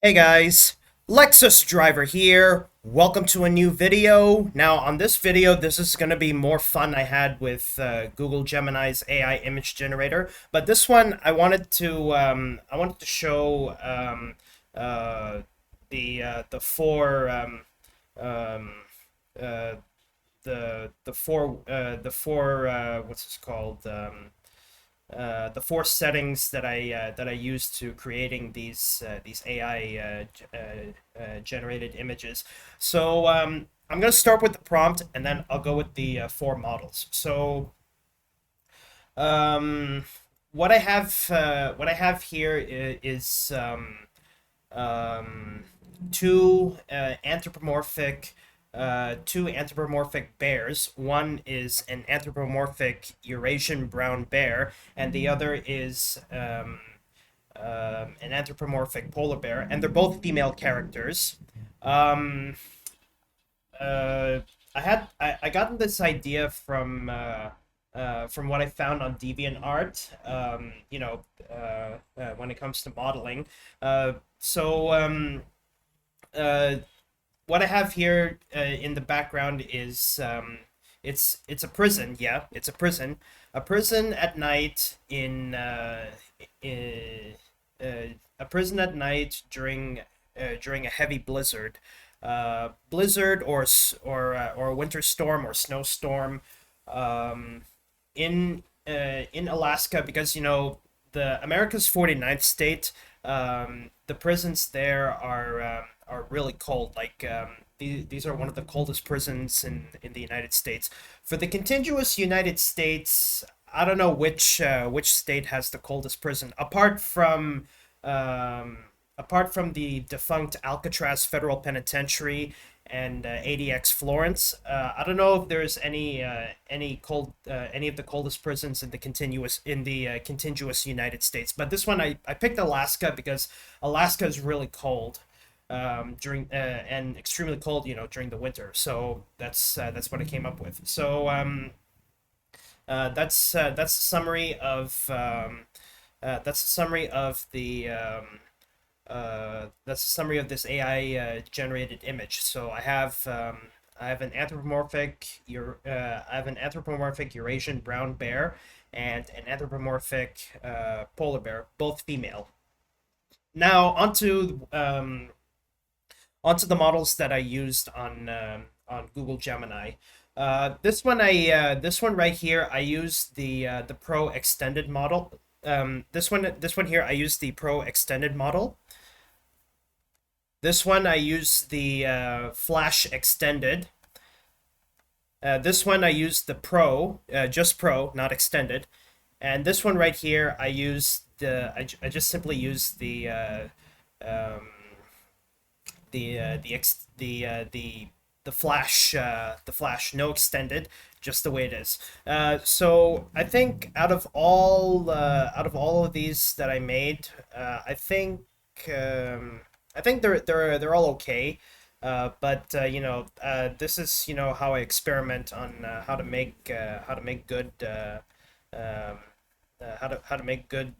Hey guys, Lexus Driver here. Welcome to a new video. Now on this video, this is going to be more fun I had with Google Gemini's AI image generator. But this one, I wanted to show uh, the four um, uh, the four what's this called the four settings that I use to creating these AI generated images. So I'm gonna start with the prompt, and then I'll go with the four models. So um, what I have here is um, two anthropomorphic bears. One is an anthropomorphic Eurasian brown bear, and the other is an anthropomorphic polar bear, and they're both female characters. Um, I gotten this idea from what I found on Deviantart. When it comes to modeling. So uh, what I have here in the background is it's a prison. Yeah, it's a prison at night in a prison at night during a heavy blizzard, or a winter storm or snowstorm, um, in Alaska, because the America's 49th state. The prisons there are really cold. Like these are one of the coldest prisons in the United States. For the contiguous United States, I don't know which state has the coldest prison, um, apart from the defunct Alcatraz Federal Penitentiary and ADX Florence. I don't know if there's any of the coldest prisons in the contiguous United States. But this one, I picked Alaska because Alaska is really cold during and extremely cold, during the winter. So that's what I came up with. So that's a summary of this AI generated image. So I have an anthropomorphic Eurasian brown bear and an anthropomorphic polar bear, both female. Now onto the models that I used on Google Gemini. This one right here, I used the Pro Extended model. This one here, I used the Pro Extended model. This one I used the Flash Extended. This one I used the Pro, just Pro, not Extended. And this one right here, I just simply used um, the Flash, no Extended, just the way it is. So I think out of all of these that I made, I think they're all okay. But this is how I experiment on how to make good how to make good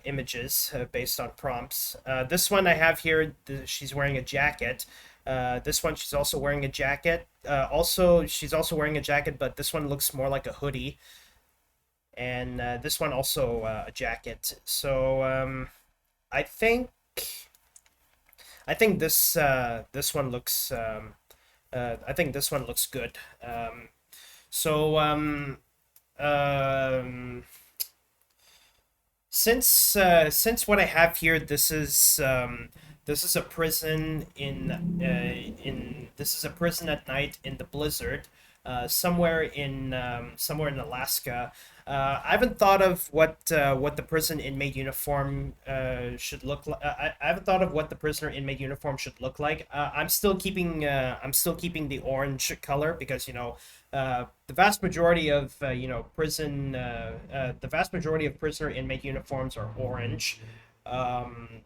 images based on prompts. This one I have here, she's wearing a jacket. This one, she's also wearing a jacket. She's also wearing a jacket, but this one looks more like a hoodie. And this one also a jacket. So I think I think this one looks I think this one looks good. So um, since what I have here, this is a prison in this is a prison at night in the blizzard, somewhere in Alaska. I haven't thought of what the prison inmate uniform should look like. I haven't thought of what the prisoner inmate uniform should look like. I'm still keeping the orange color, because the vast majority of the vast majority of prisoner inmate uniforms are orange. Um,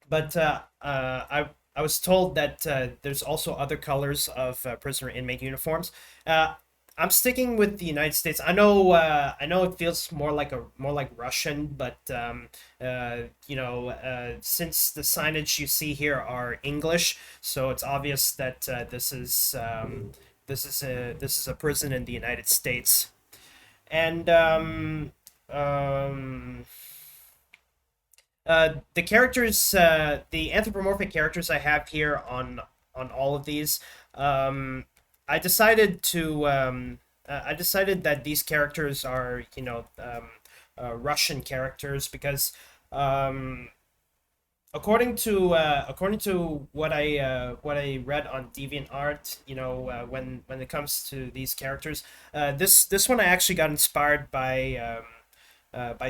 but I was told that there's also other colors of prisoner inmate uniforms. Uh, I'm sticking with the United States. I know it feels more like Russian, but since the signage you see here are English, so it's obvious that this is a prison in the United States. And um, the characters, the anthropomorphic characters I have here on all of these, um, I decided to I decided that these characters are Russian characters because um, according to what I read on Deviantart, when it comes to these characters, this one I actually got inspired by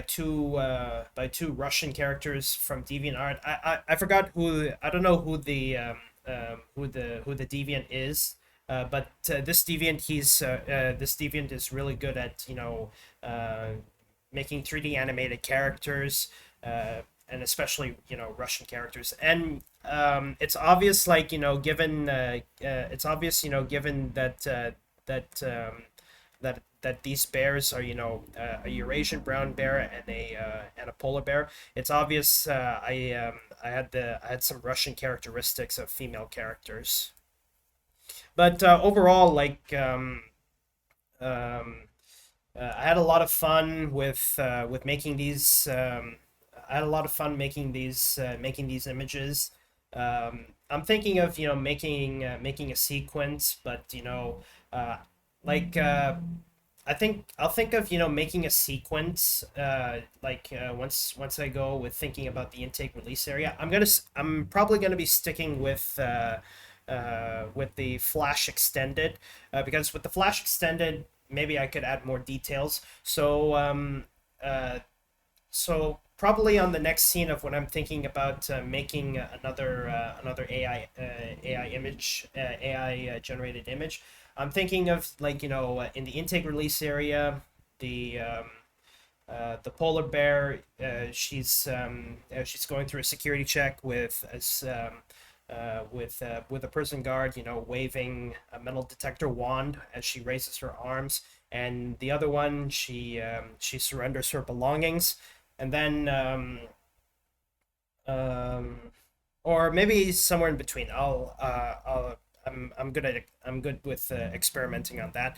two Russian characters from DeviantArt. I forgot who I don't know who the deviant is. But this deviant is really good at making 3D animated characters, and especially Russian characters. And it's obvious, like given it's obvious, given that these bears are a Eurasian brown bear and a polar bear. It's obvious. I had some Russian characteristics of female characters, but overall, um, I had a lot of fun with making these. I had a lot of fun making these images. I'm thinking of making a sequence, but uh, like I think I'll think of making a sequence once I go with thinking about the intake release area. I'm probably gonna be sticking with the Flash extended, because with the Flash extended maybe I could add more details. So probably on the next scene of when I'm thinking about making another AI image, AI generated image, I'm thinking of in the intake release area, the the polar bear, she's going through a security check with a prison guard, waving a metal detector wand as she raises her arms, and the other one, she surrenders her belongings, and then um, or maybe somewhere in between. I'm good with experimenting on that,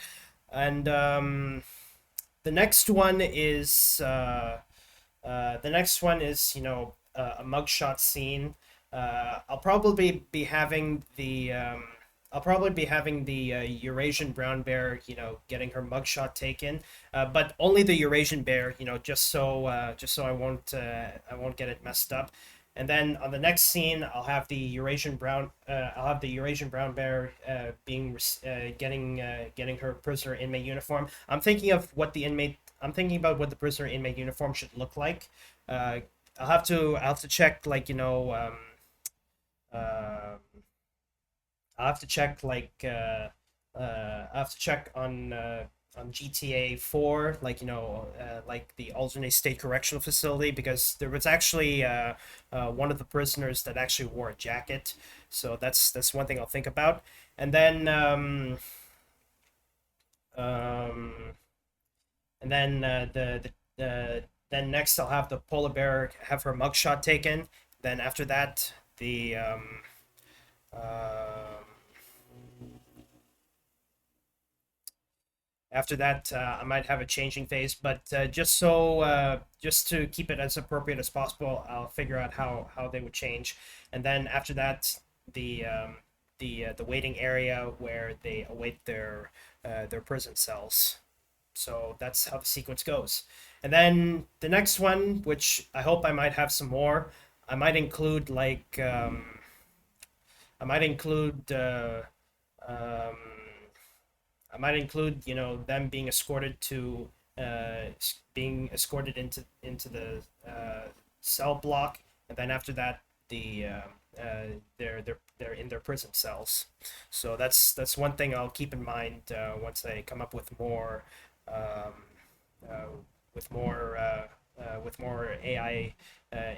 and the next one is the next one is a mugshot scene. I'll probably be having the Eurasian brown bear, getting her mugshot taken, but only the Eurasian bear, just so I won't get it messed up. And then on the next scene, I'll have the Eurasian brown bear getting her prisoner inmate uniform. I'm thinking about what the prisoner inmate uniform should look like. Uh, I'll have to check uh, I'll have to check I have to check on GTA 4, like the alternate state correctional facility, because there was actually one of the prisoners that actually wore a jacket. So that's one thing I'll think about. And then um, then next I'll have the polar bear have her mugshot taken. Then after that, the um after that, I might have a changing phase, but just to keep it as appropriate as possible, I'll figure out how they would change, and then after that, the waiting area where they await their prison cells. So that's how the sequence goes. And then the next one, which I hope I might have some more, I might include I might include um, I might include them being escorted to being escorted into the cell block, and then after that they're in their prison cells. So that's one thing I'll keep in mind once I come up um, uh, with more AI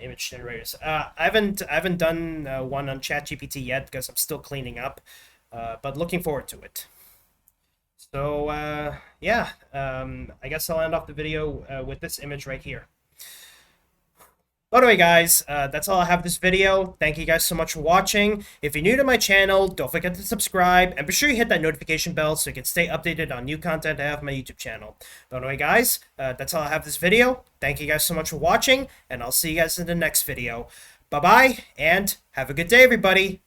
image generators. I haven't done one on ChatGPT yet because I'm still cleaning up, but looking forward to it. So, yeah, I guess I'll end off the video with this image right here. But anyway, guys, that's all I have this video. Thank you guys so much for watching. If you're new to my channel, don't forget to subscribe, and be sure you hit that notification bell so you can stay updated on new content I have on my YouTube channel. But anyway, guys, that's all I have this video. Thank you guys so much for watching, and I'll see you guys in the next video. Bye-bye, and have a good day, everybody.